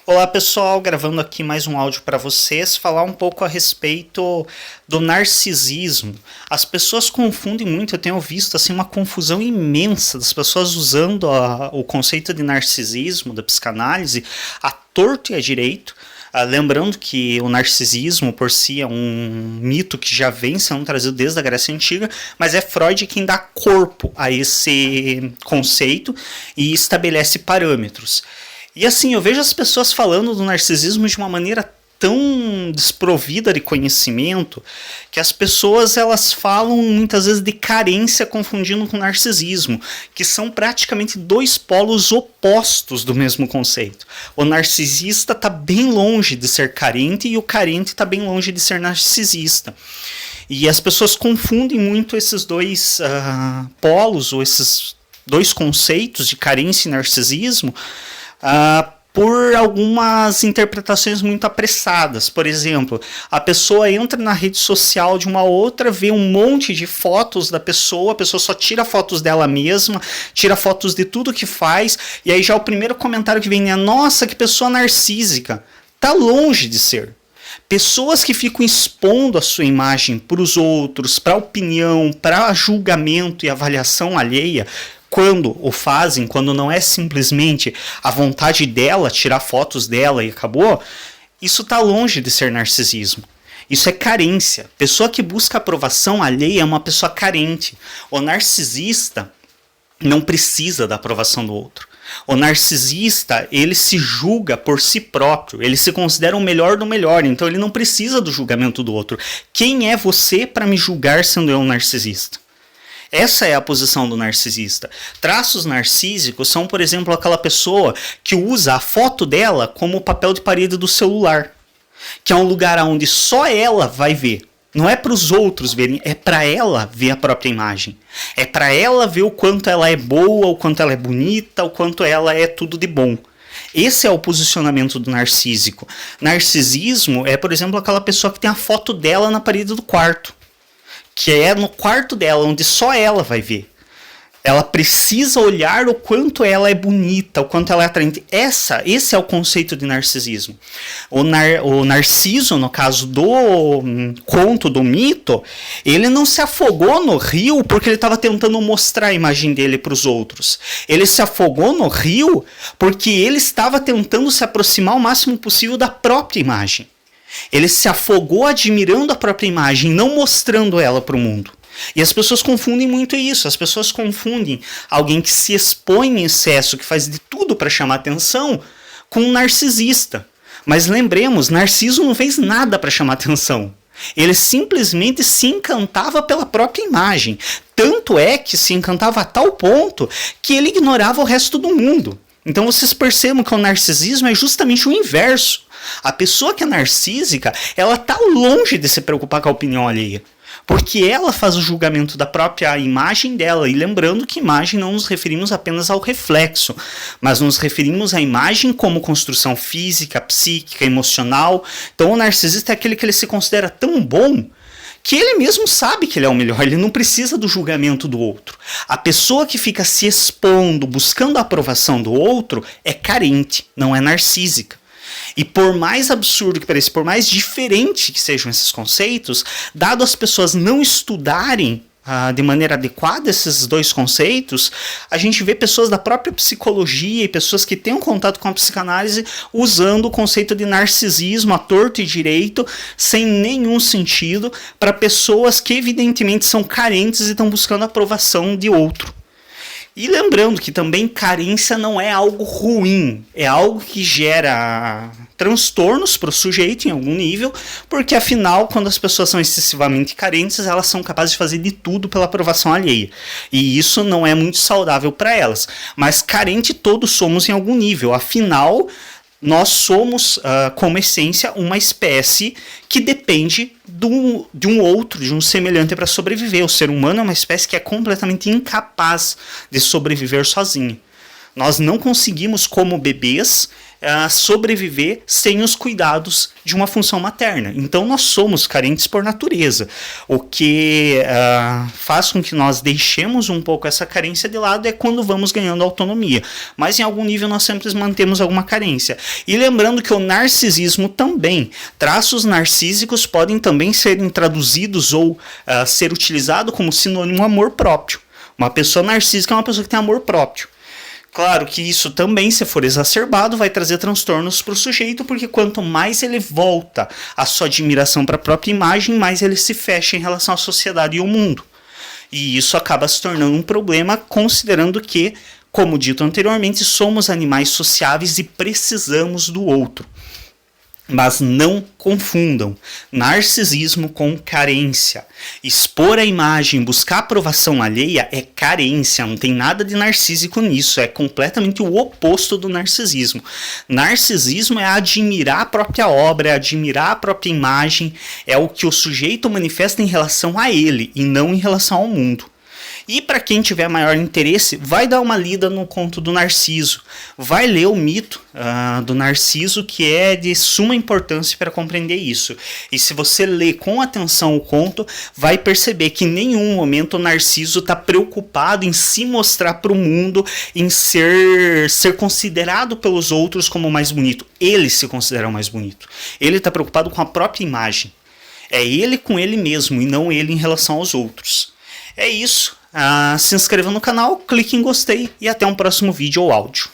Olá pessoal, gravando aqui mais um áudio para vocês, falar um pouco a respeito do narcisismo. As pessoas confundem muito, eu tenho visto assim uma confusão imensa das pessoas usando o conceito de narcisismo da psicanálise a torto e a direito. Lembrando que o narcisismo por si é um mito que já vem sendo trazido desde a Grécia Antiga, mas é Freud quem dá corpo a esse conceito e estabelece parâmetros. E assim, eu vejo as pessoas falando do narcisismo de uma maneira tão desprovida de conhecimento que as pessoas elas falam muitas vezes de carência confundindo com narcisismo, que são praticamente dois polos opostos do mesmo conceito. O narcisista está bem longe de ser carente e o carente está bem longe de ser narcisista. E as pessoas confundem muito esses dois polos ou esses dois conceitos de carência e narcisismo por algumas interpretações muito apressadas. Por exemplo, a pessoa entra na rede social de uma outra, vê um monte de fotos da pessoa, a pessoa só tira fotos dela mesma, tira fotos de tudo que faz, e aí já o primeiro comentário que vem é: nossa, que pessoa narcísica. Tá longe de ser. Pessoas que ficam expondo a sua imagem para os outros, para opinião, para julgamento e avaliação alheia, quando o fazem, quando não é simplesmente a vontade dela tirar fotos dela e acabou, isso está longe de ser narcisismo. Isso é carência. Pessoa que busca aprovação alheia é uma pessoa carente. O narcisista não precisa da aprovação do outro. O narcisista, ele se julga por si próprio, ele se considera o melhor do melhor, então ele não precisa do julgamento do outro. Quem é você para me julgar sendo eu um narcisista? Essa é a posição do narcisista. Traços narcísicos são, por exemplo, aquela pessoa que usa a foto dela como papel de parede do celular, que é um lugar onde só ela vai ver. Não é para os outros verem, é para ela ver a própria imagem. É para ela ver o quanto ela é boa, o quanto ela é bonita, o quanto ela é tudo de bom. Esse é o posicionamento do narcísico. Narcisismo é, por exemplo, aquela pessoa que tem a foto dela na parede do quarto, que é no quarto dela, onde só ela vai ver. Ela precisa olhar o quanto ela é bonita, o quanto ela é atraente. Esse é o conceito de narcisismo. O Narciso, no caso do conto, do mito, ele não se afogou no rio porque ele estava tentando mostrar a imagem dele para os outros. Ele se afogou no rio porque ele estava tentando se aproximar o máximo possível da própria imagem. Ele se afogou admirando a própria imagem, não mostrando ela para o mundo. E as pessoas confundem muito isso. As pessoas confundem alguém que se expõe em excesso, que faz de tudo para chamar atenção, com um narcisista. Mas lembremos, Narciso não fez nada para chamar atenção. Ele simplesmente se encantava pela própria imagem. Tanto é que se encantava a tal ponto que ele ignorava o resto do mundo. Então vocês percebam que o narcisismo é justamente o inverso. A pessoa que é narcísica, ela está longe de se preocupar com a opinião alheia. Porque ela faz o julgamento da própria imagem dela. E lembrando que imagem não nos referimos apenas ao reflexo, mas nos referimos à imagem como construção física, psíquica, emocional. Então o narcisista é aquele que ele se considera tão bom que ele mesmo sabe que ele é o melhor, ele não precisa do julgamento do outro. A pessoa que fica se expondo, buscando a aprovação do outro, é carente, não é narcísica. E por mais absurdo que pareça, por mais diferente que sejam esses conceitos, dado as pessoas não estudarem de maneira adequada esses dois conceitos, a gente vê pessoas da própria psicologia e pessoas que têm um contato com a psicanálise usando o conceito de narcisismo à torto e direito, sem nenhum sentido, para pessoas que evidentemente são carentes e estão buscando a aprovação de outro. E lembrando que também carência não é algo ruim, é algo que gera transtornos para o sujeito em algum nível, porque afinal, quando as pessoas são excessivamente carentes, elas são capazes de fazer de tudo pela aprovação alheia. E isso não é muito saudável para elas. Mas carente todos somos em algum nível, afinal, nós somos, como essência, uma espécie que depende de um outro, de um semelhante para sobreviver. O ser humano é uma espécie que é completamente incapaz de sobreviver sozinho. Nós não conseguimos, como bebês, sobreviver sem os cuidados de uma função materna. Então nós somos carentes por natureza, o que faz com que nós deixemos um pouco essa carência de lado é quando vamos ganhando autonomia, mas em algum nível nós sempre mantemos alguma carência. E lembrando que o narcisismo também, traços narcísicos podem também serem traduzidos ou ser utilizado como sinônimo amor próprio. Uma pessoa narcísica é uma pessoa que tem amor próprio. Claro que isso também, se for exacerbado, vai trazer transtornos para o sujeito, porque quanto mais ele volta a sua admiração para a própria imagem, mais ele se fecha em relação à sociedade e ao mundo. E isso acaba se tornando um problema, considerando que, como dito anteriormente, somos animais sociáveis e precisamos do outro. Mas não confundam narcisismo com carência. Expor a imagem, buscar aprovação alheia é carência, não tem nada de narcísico nisso, é completamente o oposto do narcisismo. Narcisismo é admirar a própria obra, é admirar a própria imagem, é o que o sujeito manifesta em relação a ele e não em relação ao mundo. E para quem tiver maior interesse, vai dar uma lida no conto do Narciso. Vai ler o mito do Narciso, que é de suma importância para compreender isso. E se você ler com atenção o conto, vai perceber que em nenhum momento o Narciso está preocupado em se mostrar para o mundo, em ser considerado pelos outros como o mais bonito. Ele se considera o mais bonito. Ele está preocupado com a própria imagem. É ele com ele mesmo e não ele em relação aos outros. É isso. Se inscreva no canal, clique em gostei e até um próximo vídeo ou áudio.